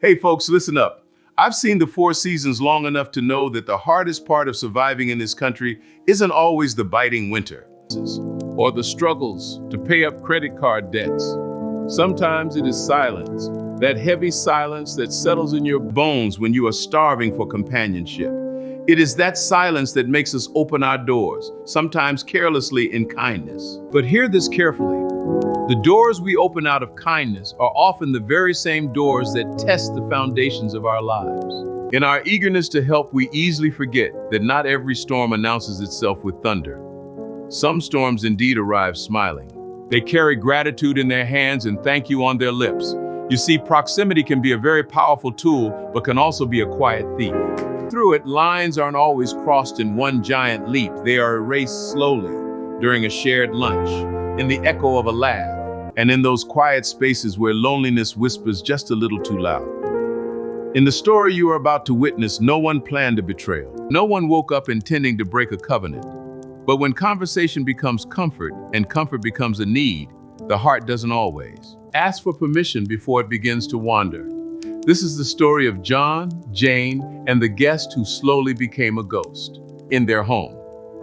Hey folks, listen up. I've seen the Four Seasons long enough to know that the hardest part of surviving in this country isn't always the biting winter or the struggles to pay up credit card debts. Sometimes it is silence, that heavy silence that settles in your bones when you are starving for companionship. It is that silence that makes us open our doors, sometimes carelessly in kindness. But hear this carefully. The doors we open out of kindness are often the very same doors that test the foundations of our lives. In our eagerness to help, we easily forget that not every storm announces itself with thunder. Some storms indeed arrive smiling. They carry gratitude in their hands and thank you on their lips. You see, proximity can be a very powerful tool, but can also be a quiet thief. Through it, lines aren't always crossed in one giant leap. They are erased slowly during a shared lunch, in the echo of a laugh, and in those quiet spaces where loneliness whispers just a little too loud. In the story you are about to witness, no one planned a betrayal. No one woke up intending to break a covenant. But when conversation becomes comfort and comfort becomes a need, the heart doesn't always ask for permission before it begins to wander. This is the story of John, Jane, and the guest who slowly became a ghost in their home.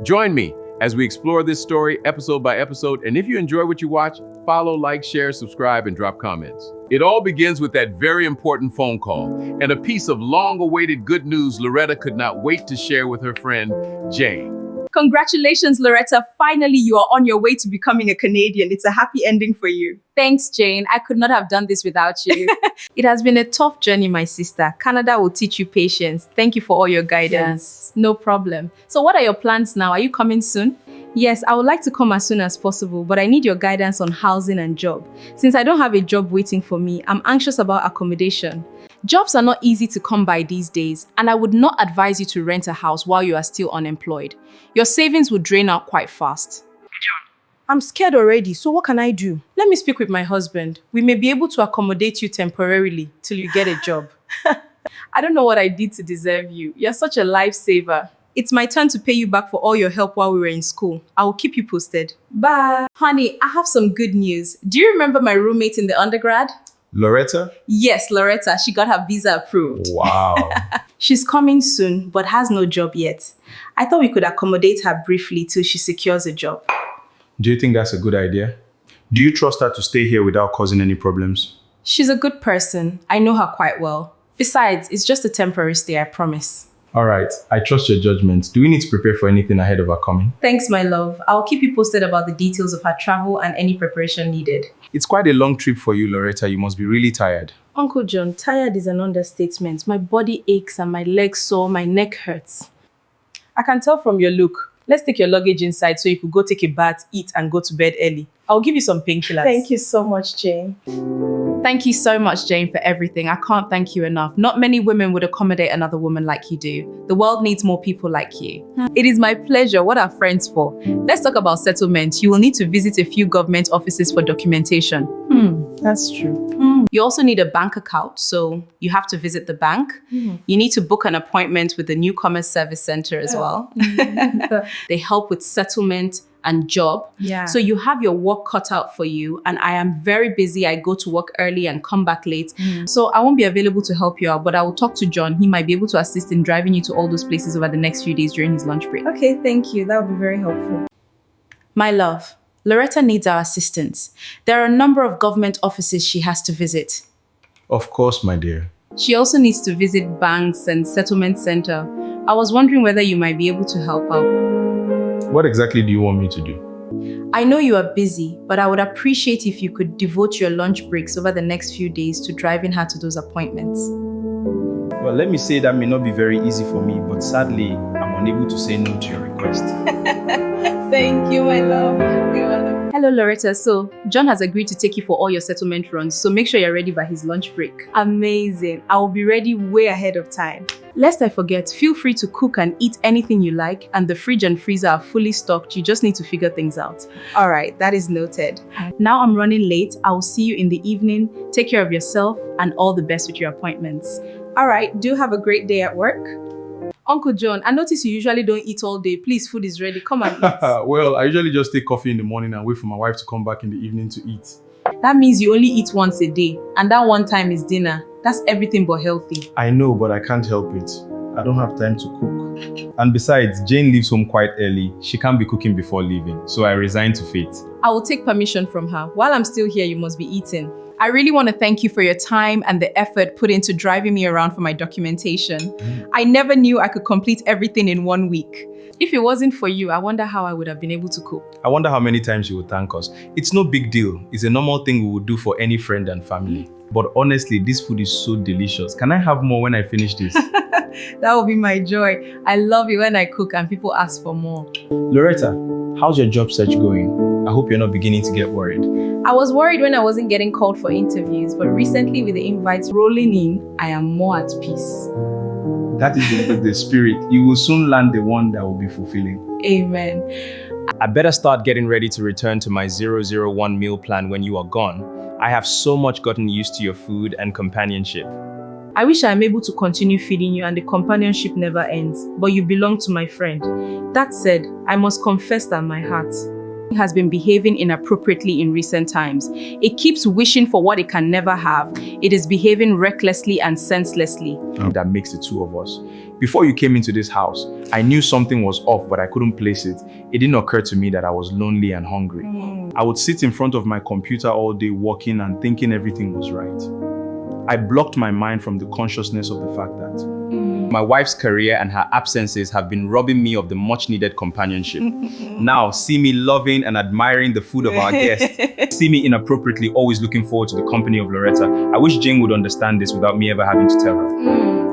Join me as we explore this story episode by episode, and if you enjoy what you watch, follow, like, share, subscribe, and drop comments. It all begins with that very important phone call and a piece of long-awaited good news Loretta could not wait to share with her friend, Jane. Congratulations, Loretta. Finally, you are on your way to becoming a Canadian. It's a happy ending for you. Thanks, Jane. I could not have done this without you. It has been a tough journey, my sister. Canada will teach you patience. Thank you for all your guidance. Yes, no problem. So what are your plans now? Are you coming soon? Yes, I would like to come as soon as possible, but I need your guidance on housing and job. Since I don't have a job waiting for me, I'm anxious about accommodation. Jobs are not easy to come by these days, and I would not advise you to rent a house while you are still unemployed. Your savings will drain out quite fast. I'm scared already, so what can I do? Let me speak with my husband. We may be able to accommodate you temporarily till you get a job. I don't know what I did to deserve you. You're such a lifesaver. It's my turn to pay you back for all your help while we were in school. I will keep you posted. Bye. Honey, I have some good news. Do you remember my roommate in the undergrad? Loretta? Yes, Loretta. She got her visa approved. Wow. She's coming soon, but has no job yet. I thought we could accommodate her briefly till she secures a job. Do you think that's a good idea? Do you trust her to stay here without causing any problems? She's a good person. I know her quite well. Besides, it's just a temporary stay, I promise. All right, I trust your judgment. Do we need to prepare for anything ahead of her coming? Thanks, my love. I'll keep you posted about the details of her travel and any preparation needed. It's quite a long trip for you, Loretta. You must be really tired. Uncle John, tired is an understatement. My body aches and my legs sore, my neck hurts. I can tell from your look. Let's take your luggage inside so you could go take a bath, eat, and go to bed early. I'll give you some painkillers. Thank you so much, Jane. Thank you so much, Jane, for everything. I can't thank you enough. Not many women would accommodate another woman like you do. The world needs more people like you. It is my pleasure. What are friends for? Let's talk about settlement. You will need to visit a few government offices for documentation. That's true. You also need a bank account, so you have to visit the bank. You need to book an appointment with the Newcomers Service Center as well. They help with settlement and job. Yeah. So you have your work cut out for you, and I am very busy. I go to work early and come back late. So I won't be available to help you out, but I will talk to John. He might be able to assist in driving you to all those places over the next few days during his lunch break. Okay, thank you. That would be very helpful. My love, Loretta needs our assistance. There are a number of government offices she has to visit. Of course, my dear. She also needs to visit banks and settlement center. I was wondering whether you might be able to help out. What exactly do you want me to do? I know you are busy, but I would appreciate if you could devote your lunch breaks over the next few days to driving her to those appointments. Well, let me say that may not be very easy for me, but sadly, I'm unable to say no to your request. Thank you, my love. Hello, Loretta. So, John has agreed to take you for all your settlement runs, so make sure you're ready by his lunch break. Amazing. I will be ready way ahead of time. Lest I forget, feel free to cook and eat anything you like, and the fridge and freezer are fully stocked. You just need to figure things out. All right, that is noted. Now I'm running late. I will see you in the evening. Take care of yourself and all the best with your appointments. All right, do have a great day at work. Uncle John, I notice you usually don't eat all day. Please, food is ready. Come and eat. Well, I usually just take coffee in the morning and wait for my wife to come back in the evening to eat. That means you only eat once a day, and that one time is dinner. That's everything but healthy. I know, but I can't help it. I don't have time to cook. And besides, Jane leaves home quite early. She can't be cooking before leaving, so I resigned to fate. I will take permission from her. While I'm still here, you must be eating. I really want to thank you for your time and the effort put into driving me around for my documentation. I never knew I could complete everything in 1 week. If it wasn't for you, I wonder how I would have been able to cook. I wonder how many times you would thank us. It's no big deal. It's a normal thing we would do for any friend and family. But honestly, this food is so delicious. Can I have more when I finish this? That will be my joy. I love it when I cook and people ask for more. Loretta, how's your job search going? I hope you're not beginning to get worried. I was worried when I wasn't getting called for interviews, but recently with the invites rolling in, I am more at peace. That is the spirit. You will soon land the one that will be fulfilling. Amen. I better start getting ready to return to my 001 meal plan when you are gone. I have so much gotten used to your food and companionship. I wish I am able to continue feeding you and the companionship never ends, but you belong to my friend. That said, I must confess that my heart has been behaving inappropriately in recent times. It keeps wishing for what it can never have. It is behaving recklessly and senselessly. That makes the two of us. Before you came into this house, I knew something was off, but I couldn't place it. It didn't occur to me that I was lonely and hungry. I would sit in front of my computer all day working and thinking everything was right. I blocked my mind from the consciousness of the fact that my wife's career and her absences have been robbing me of the much-needed companionship. Now, see me loving and admiring the food of our guests. See me inappropriately always looking forward to the company of Loretta. I wish Jane would understand this without me ever having to tell her.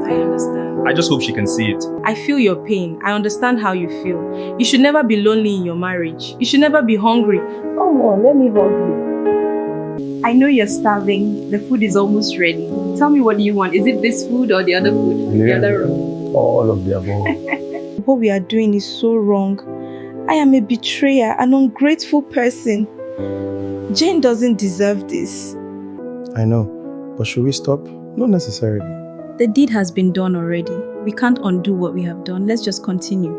I understand. I just hope she can see it. I feel your pain. I understand how you feel. You should never be lonely in your marriage. You should never be hungry. Come on, let me hug you. I know you're starving. The food is almost ready. Tell me, what do you want? Is it this food or the other food? The other room? All of the above. What we are doing is so wrong. I am a betrayer, an ungrateful person. Jane doesn't deserve this. I know, but should we stop? Not necessarily. The deed has been done already. We can't undo what we have done. Let's just continue.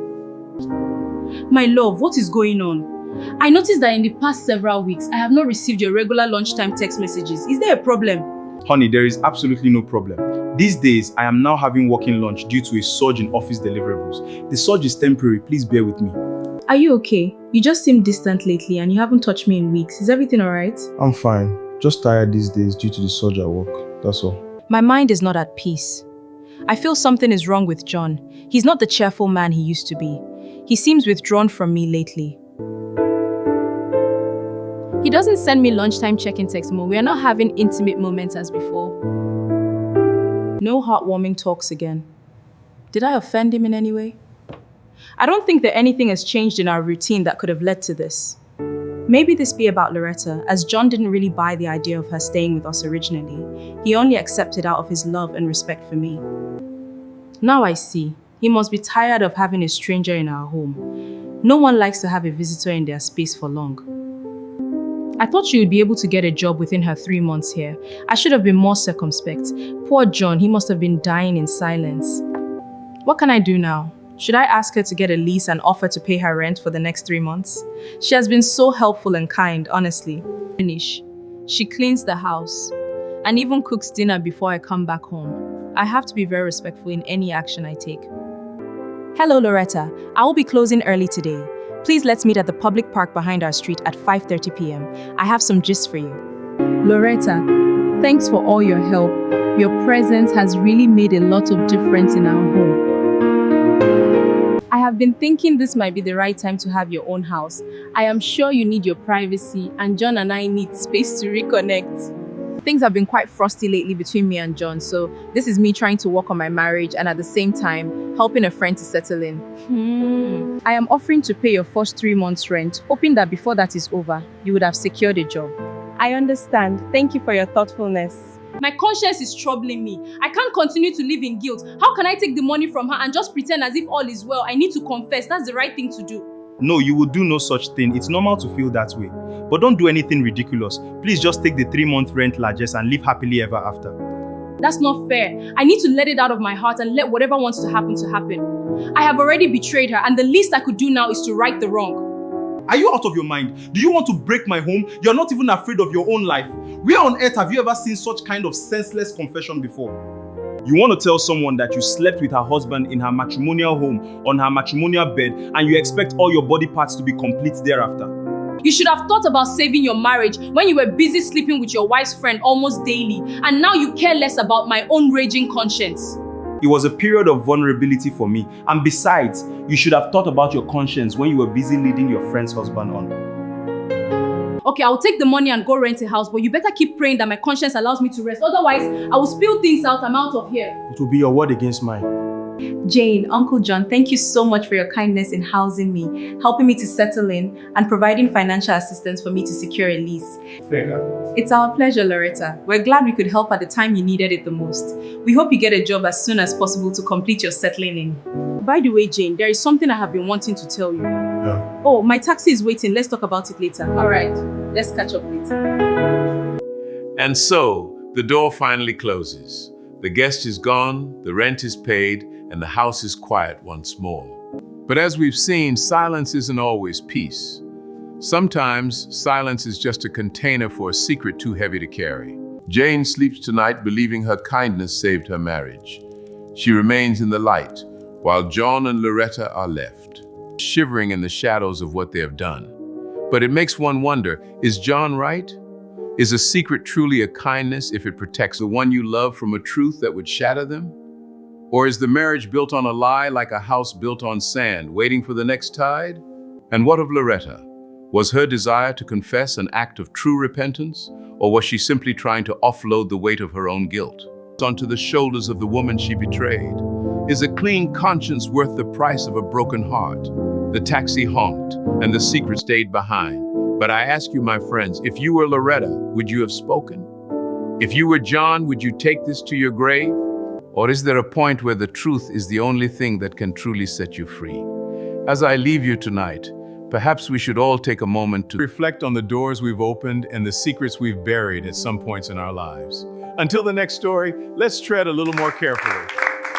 My love, what is going on? I noticed that in the past several weeks, I have not received your regular lunchtime text messages. Is there a problem? Honey, there is absolutely no problem. These days, I am now having working lunch due to a surge in office deliverables. The surge is temporary. Please bear with me. Are you okay? You just seem distant lately and you haven't touched me in weeks. Is everything alright? I'm fine. Just tired these days due to the surge at work. That's all. My mind is not at peace. I feel something is wrong with John. He's not the cheerful man he used to be. He seems withdrawn from me lately. He doesn't send me lunchtime check-in text more. We are not having intimate moments as before. No heartwarming talks again. Did I offend him in any way? I don't think that anything has changed in our routine that could have led to this. Maybe this be about Loretta, as John didn't really buy the idea of her staying with us originally. He only accepted out of his love and respect for me. Now I see. He must be tired of having a stranger in our home. No one likes to have a visitor in their space for long. I thought she would be able to get a job within her 3 months here. I should have been more circumspect. Poor John, he must have been dying in silence. What can I do now? Should I ask her to get a lease and offer to pay her rent for the next 3 months? She has been so helpful and kind, honestly. Finish. She cleans the house and even cooks dinner before I come back home. I have to be very respectful in any action I take. Hello, Loretta. I will be closing early today. Please let's meet at the public park behind our street at 5:30 p.m. I have some gist for you. Loretta, thanks for all your help. Your presence has really made a lot of difference in our home. I have been thinking this might be the right time to have your own house. I am sure you need your privacy, and John and I need space to reconnect. Things have been quite frosty lately between me and John, so this is me trying to work on my marriage and at the same time helping a friend to settle in. I am offering to pay your first 3 months rent, hoping that before that is over, you would have secured a job. I understand. Thank you for your thoughtfulness. My conscience is troubling me. I can't continue to live in guilt. How can I take the money from her and just pretend as if all is well? I need to confess. That's the right thing to do. No, you will do no such thing. It's normal to feel that way. But don't do anything ridiculous. Please just take the 3-month rent largesse and live happily ever after. That's not fair. I need to let it out of my heart and let whatever wants to happen. I have already betrayed her, and the least I could do now is to right the wrong. Are you out of your mind? Do you want to break my home? You're not even afraid of your own life. Where on earth have you ever seen such kind of senseless confession before? You want to tell someone that you slept with her husband in her matrimonial home, on her matrimonial bed, and you expect all your body parts to be complete thereafter. You should have thought about saving your marriage when you were busy sleeping with your wife's friend almost daily, and now you care less about my own raging conscience. It was a period of vulnerability for me, and besides, you should have thought about your conscience when you were busy leading your friend's husband on. Okay, I'll take the money and go rent a house, but you better keep praying that my conscience allows me to rest. Otherwise, I will spill things out. I'm out of here. It will be your word against mine. Jane, Uncle John, thank you so much for your kindness in housing me, helping me to settle in, and providing financial assistance for me to secure a lease. It's our pleasure, Loretta. We're glad we could help at the time you needed it the most. We hope you get a job as soon as possible to complete your settling in. By the way, Jane, there is something I have been wanting to tell you. Yeah. Oh, my taxi is waiting. Let's talk about it later. All right, let's catch up later. And so, the door finally closes. The guest is gone, the rent is paid, and the house is quiet once more. But as we've seen, silence isn't always peace. Sometimes, silence is just a container for a secret too heavy to carry. Jane sleeps tonight believing her kindness saved her marriage. She remains in the light, while John and Loretta are left, shivering in the shadows of what they have done. But it makes one wonder, is John right? Is a secret truly a kindness if it protects the one you love from a truth that would shatter them? Or is the marriage built on a lie like a house built on sand, waiting for the next tide? And what of Loretta? Was her desire to confess an act of true repentance? Or was she simply trying to offload the weight of her own guilt onto the shoulders of the woman she betrayed? Is a clean conscience worth the price of a broken heart? The taxi honked, and the secret stayed behind. But I ask you, my friends, if you were Loretta, would you have spoken? If you were John, would you take this to your grave? Or is there a point where the truth is the only thing that can truly set you free? As I leave you tonight, perhaps we should all take a moment to reflect on the doors we've opened and the secrets we've buried at some points in our lives. Until the next story, let's tread a little more carefully.